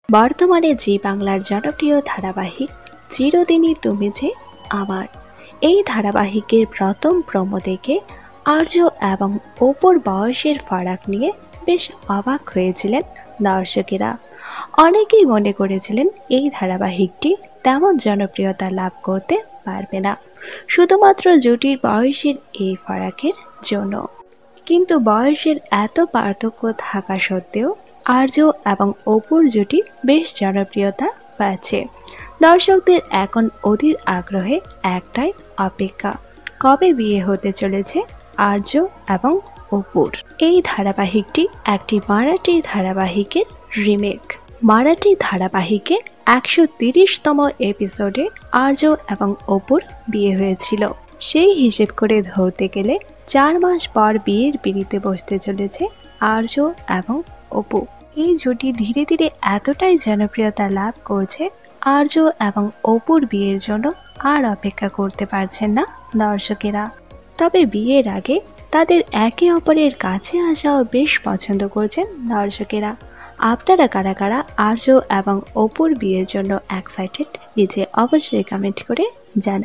বর্তমানে জি বাংলার জনপ্রিয় ধারাবাহিক চিরদিনই তুমি যে আমার, এই ধারাবাহিকের প্রথম প্রোমো দেখে আর্য এবং অপুর বয়সের ফারাক নিয়ে বেশ অবাক হয়েছিলেন দর্শকেরা। অনেকেই মনে করেছিলেন এই ধারাবাহিকটি তেমন জনপ্রিয়তা লাভ করতে পারবে না শুধুমাত্র জুটির বয়সের এই ফারাকের জন্য। কিন্তু বয়সের এত পার্থক্য থাকা সত্ত্বেও আর্য এবং অপুর জুটি বেশ জনপ্রিয়তা পাচ্ছে। দর্শকদের এখন অধীর আগ্রহে একটাই অপেক্ষা, কবে বিয়ে হতে চলেছে আর্য এবং অপুর। এই ধারাবাহিকটি একটি মারাঠি ধারাবাহিকের রিমেক। মারাঠি ধারাবাহিকে ১৩০তম এপিসোডে আর্য এবং অপুর বিয়ে হয়েছিল। সেই হিসেব করে ধরতে গেলে ৪ মাস পর বিয়ের পিঁড়িতে বসতে চলেছে আর্য এবং অপু। এই জুটি ধীরে ধীরে এতটাই জনপ্রিয়তা লাভ করছে, আর্য এবং অপুর বিয়ের জন্য আর অপেক্ষা করতে পারছেন না দর্শকেরা। তবে বিয়ের আগে তাদের একে অপরের কাছে আসাও বেশ পছন্দ করছেন দর্শকেরা। আপনারা কারা কারা আর্য এবং অপুর বিয়ের জন্য এক্সাইটেড, নিচে অবশ্যই কমেন্ট করে জানান।